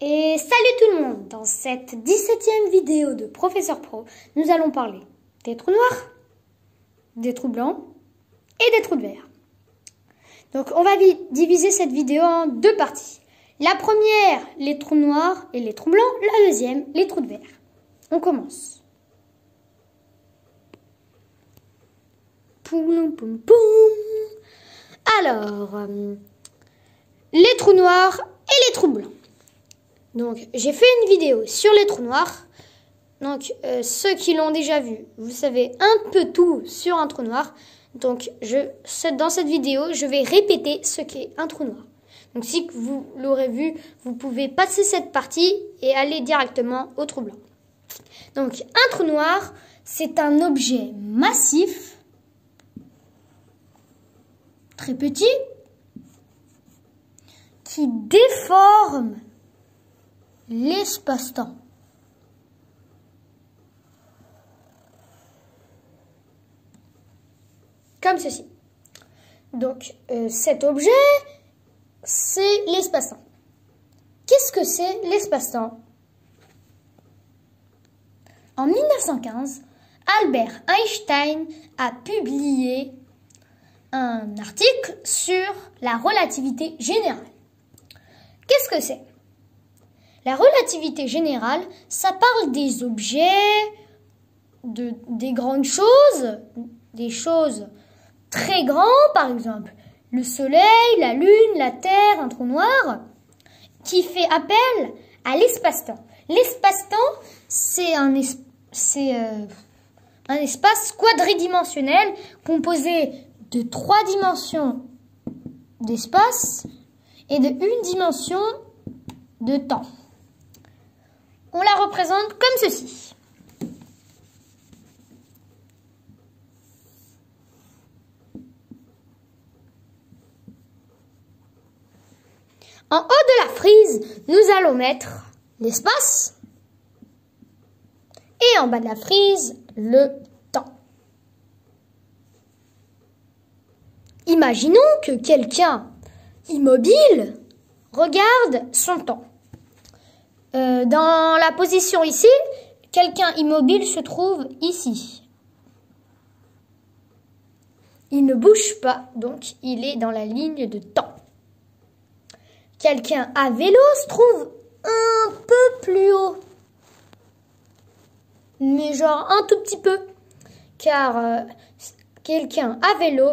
Et salut tout le monde! Dans cette 17e vidéo de Professeur Pro, nous allons parler des trous noirs, des trous blancs et des trous de verre. Donc on va diviser cette vidéo en deux parties. La première, les trous noirs et les trous blancs. La deuxième, les trous de verre. On commence. Poum, poum, poum. Alors, les trous noirs et les trous blancs. Donc, j'ai fait une vidéo sur les trous noirs. Donc, ceux qui l'ont déjà vu, vous savez un peu tout sur un trou noir. Donc, dans cette vidéo, je vais répéter ce qu'est un trou noir. Donc, si vous l'aurez vu, vous pouvez passer cette partie et aller directement au trou blanc. Donc, un trou noir, c'est un objet massif, très petit, qui déforme l'espace-temps. Comme ceci. Donc, cet objet, c'est l'espace-temps. Qu'est-ce que c'est l'espace-temps? En 1915, Albert Einstein a publié un article sur la relativité générale. Qu'est-ce que c'est? La relativité générale, ça parle des objets, des grandes choses, des choses très grandes, par exemple le soleil, la lune, la terre, un trou noir, qui fait appel à l'espace-temps. L'espace-temps, c'est un espace quadridimensionnel composé de 3 dimensions d'espace et de 1 dimension de temps. On la représente comme ceci. En haut de la frise, nous allons mettre l'espace et en bas de la frise, le temps. Imaginons que quelqu'un immobile regarde son temps. Dans la position ici, quelqu'un immobile se trouve ici. Il ne bouge pas, donc il est dans la ligne de temps. Quelqu'un à vélo se trouve un peu plus haut. Mais genre un tout petit peu. Car quelqu'un à vélo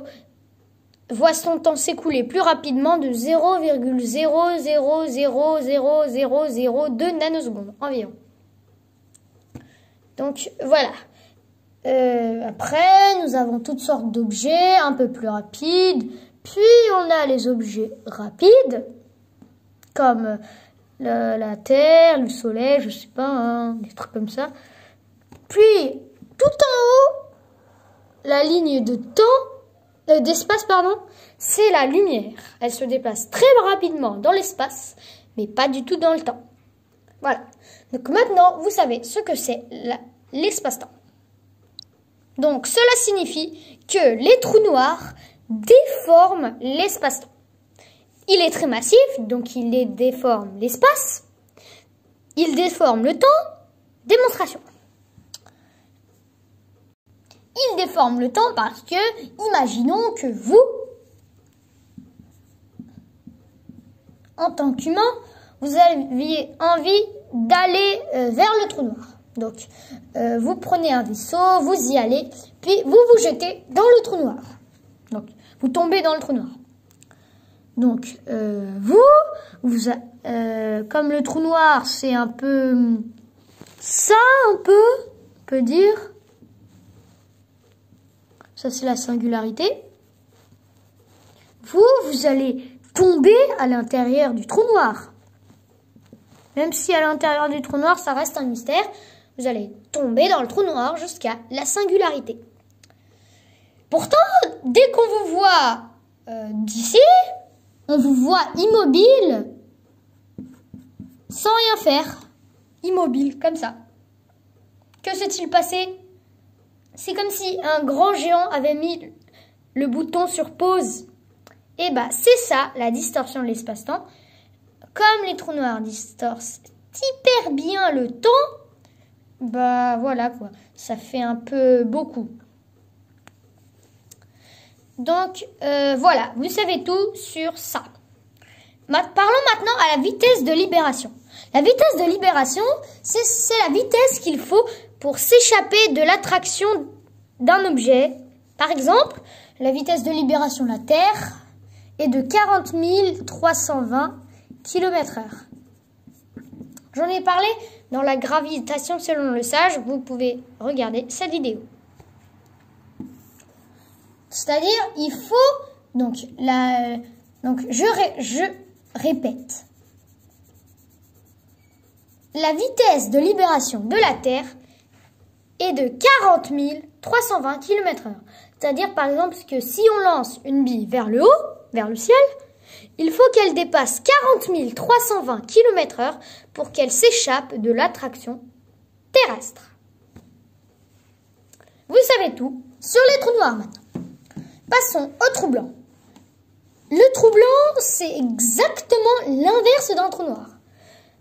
voit son temps s'écouler plus rapidement de 0,0000002 nanosecondes environ. Donc voilà. Après, nous avons toutes sortes d'objets un peu plus rapides. Puis on a les objets rapides, comme la Terre, le Soleil, je sais pas, hein, des trucs comme ça. Puis, tout en haut, la ligne de temps, d'espace, pardon, c'est la lumière. Elle se déplace très rapidement dans l'espace, mais pas du tout dans le temps. Voilà. Donc maintenant, vous savez ce que c'est l'espace-temps. Donc, cela signifie que les trous noirs déforment l'espace-temps. Il est très massif, donc il déforme l'espace. Il déforme le temps. Démonstration. Il déforme le temps parce que, imaginons que vous, en tant qu'humain, vous aviez envie d'aller vers le trou noir. Donc, vous prenez un vaisseau, vous y allez, puis vous vous jetez dans le trou noir. Donc, vous tombez dans le trou noir. Donc, comme le trou noir, c'est un peu ça, on peut dire. Ça, c'est la singularité. Vous allez tomber à l'intérieur du trou noir. Même si à l'intérieur du trou noir, ça reste un mystère, vous allez tomber dans le trou noir jusqu'à la singularité. Pourtant, dès qu'on vous voit d'ici, on vous voit immobile, sans rien faire. Immobile, comme ça. Que s'est-il passé? C'est comme si un grand géant avait mis le bouton sur pause. Et bah, c'est ça, la distorsion de l'espace-temps. comme les trous noirs distortent hyper bien le temps, bah voilà quoi, ça fait un peu beaucoup. Donc voilà, vous savez tout sur ça. Parlons maintenant à la vitesse de libération. La vitesse de libération, c'est la vitesse qu'il faut pour s'échapper de l'attraction d'un objet. Par exemple, la vitesse de libération de la Terre est de 40 320 km/h. J'en ai parlé dans la gravitation selon le sage. Vous pouvez regarder cette vidéo. C'est-à-dire, il faut je répète. La vitesse de libération de la Terre est de 40 320 km/h. C'est-à-dire, par exemple, que si on lance une bille vers le haut, vers le ciel, il faut qu'elle dépasse 40 320 km/h pour qu'elle s'échappe de l'attraction terrestre. Vous savez tout sur les trous noirs maintenant. Passons au trou blanc. Le trou blanc, c'est exactement l'inverse d'un trou noir.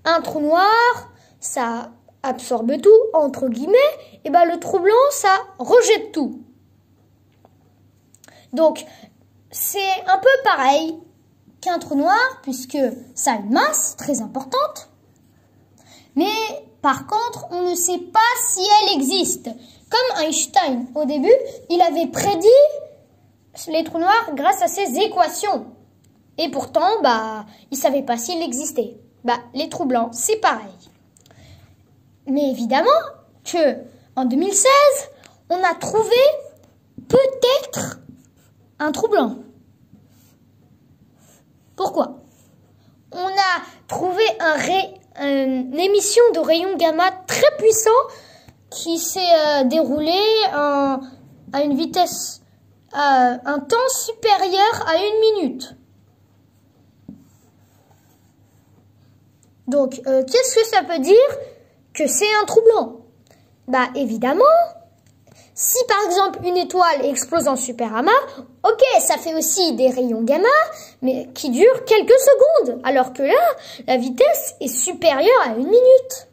Un trou noir, ça absorbe tout, entre guillemets, et ben le trou blanc, ça rejette tout. Donc, c'est un peu pareil qu'un trou noir, puisque ça a une masse très importante. Mais par contre, on ne sait pas si elle existe. Comme Einstein, au début, il avait prédit les trous noirs grâce à ses équations. Et pourtant, il ne savait pas s'il existait. Les trous blancs, c'est pareil. Mais évidemment que en 2016, on a trouvé peut-être un trou blanc. Pourquoi? On a trouvé une émission de rayons gamma très puissant qui s'est déroulé à une vitesse, un temps supérieur à 1 minute. Donc, qu'est-ce que ça peut dire que c'est un trou blanc? Évidemment, si par exemple une étoile explose en superamas, ok, ça fait aussi des rayons gamma, mais qui durent quelques secondes, alors que là, la vitesse est supérieure à 1 minute.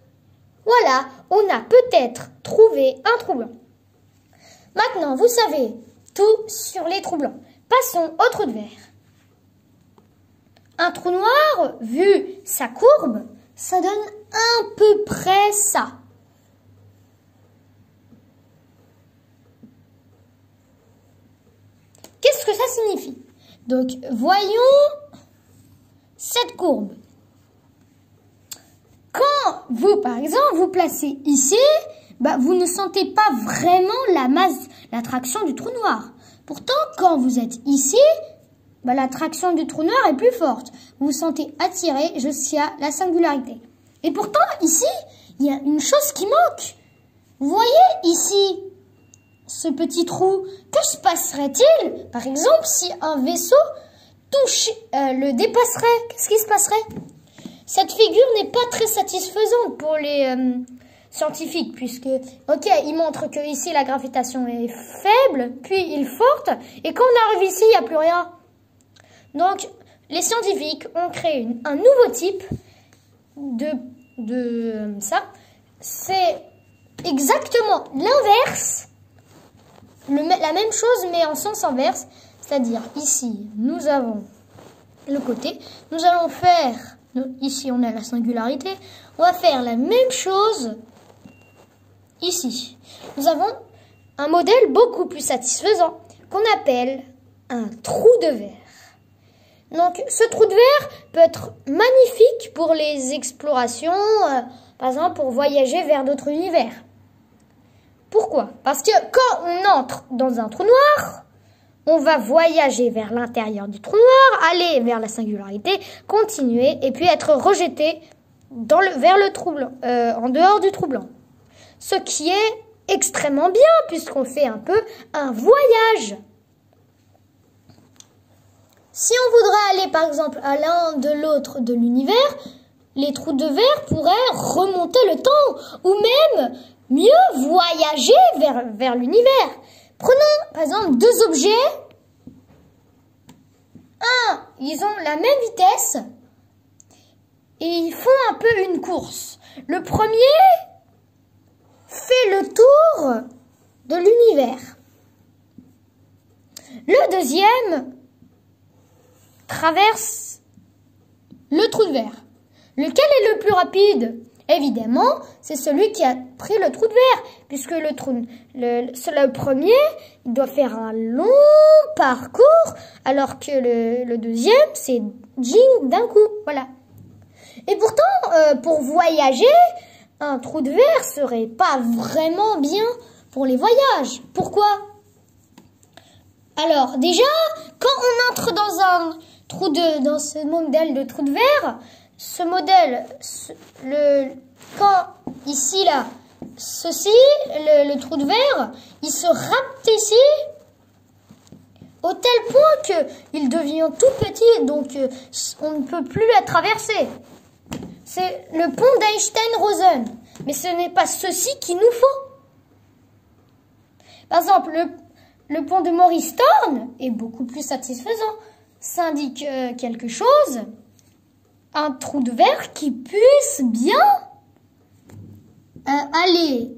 Voilà, on a peut-être trouvé un trou blanc. Maintenant, vous savez tout sur les trous blancs. Passons au trou de verre. Un trou noir, vu sa courbe, ça donne à peu près ça. Qu'est-ce que ça signifie? Donc, voyons cette courbe. Quand vous, par exemple, vous placez ici, vous ne sentez pas vraiment la masse, l'attraction du trou noir. Pourtant, quand vous êtes ici, l'attraction du trou noir est plus forte. Vous vous sentez attiré jusqu'à la singularité. Et pourtant, ici, il y a une chose qui manque. Vous voyez ici ce petit trou? Que se passerait-il, par exemple, si un vaisseau le dépasserait? Qu'est-ce qui se passerait? Cette figure n'est pas très satisfaisante pour les scientifiques, puisque, ok, il montre que ici la gravitation est faible, puis il est forte, et quand on arrive ici, il n'y a plus rien. Donc, les scientifiques ont créé un nouveau type de ça. C'est exactement l'inverse, la même chose, mais en sens inverse. C'est-à-dire, ici, nous avons le côté. Nous allons faire, ici, on a la singularité. On va faire la même chose ici. Nous avons un modèle beaucoup plus satisfaisant qu'on appelle un trou de verre. Donc, ce trou de verre peut être magnifique pour les explorations, par exemple pour voyager vers d'autres univers. Pourquoi? Parce que quand on entre dans un trou noir, on va voyager vers l'intérieur du trou noir, aller vers la singularité, continuer et puis être rejeté vers le trou blanc, en dehors du trou blanc. Ce qui est extrêmement bien puisqu'on fait un peu un voyage. Si on voudrait aller, par exemple, à l'un de l'autre de l'univers, les trous de verre pourraient remonter le temps, ou même mieux voyager vers l'univers. Prenons, par exemple, deux objets. Ils ont la même vitesse, et ils font un peu une course. Le premier fait le tour de l'univers. Le deuxième traverse le trou de verre. Lequel est le plus rapide? Évidemment, c'est celui qui a pris le trou de verre, puisque le premier, il doit faire un long parcours, alors que le deuxième, c'est ding d'un coup, voilà. Et pourtant, pour voyager, un trou de verre serait pas vraiment bien pour les voyages. Pourquoi? Alors, déjà, quand on entre dans ce modèle de trou de verre, ce modèle, quand ici, là, ceci, le trou de verre, il se rapetit au tel point qu'il devient tout petit, donc on ne peut plus la traverser. C'est le pont d'Einstein-Rosen, mais ce n'est pas ceci qu'il nous faut. Par exemple, le pont de Maurice Thorne est beaucoup plus satisfaisant. Ça indique quelque chose. Un trou de verre qui puisse bien aller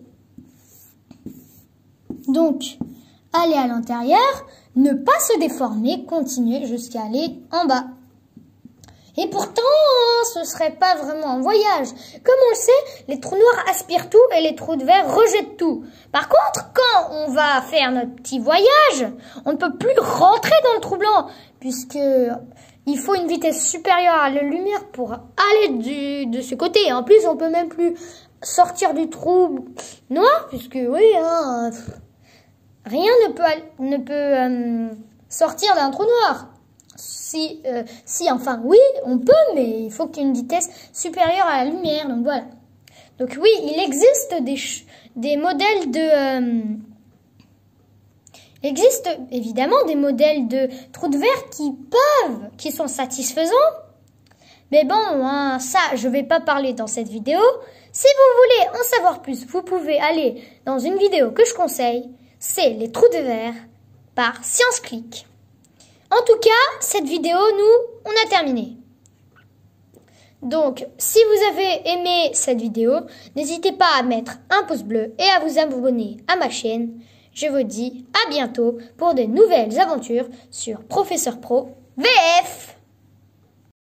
à l'intérieur, ne pas se déformer, continuer jusqu'à aller en bas. Et pourtant, ce serait pas vraiment un voyage. Comme on le sait, les trous noirs aspirent tout et les trous de verre rejettent tout. Par contre, quand on va faire notre petit voyage, on ne peut plus rentrer dans le trou blanc, puisque il faut une vitesse supérieure à la lumière pour aller de ce côté. En plus, on peut même plus sortir du trou noir, puisque oui, rien ne peut sortir d'un trou noir. Enfin, oui, on peut, mais il faut qu'il y ait une vitesse supérieure à la lumière, donc voilà. Donc oui, il existe des modèles il existe évidemment des modèles de trous de verre qui sont satisfaisants. Mais bon, ça, je vais pas parler dans cette vidéo. Si vous voulez en savoir plus, vous pouvez aller dans une vidéo que je conseille. C'est les trous de verre par ScienceClick. En tout cas, cette vidéo, on a terminé. Donc, si vous avez aimé cette vidéo, n'hésitez pas à mettre un pouce bleu et à vous abonner à ma chaîne. Je vous dis à bientôt pour de nouvelles aventures sur Professeur Pro VF.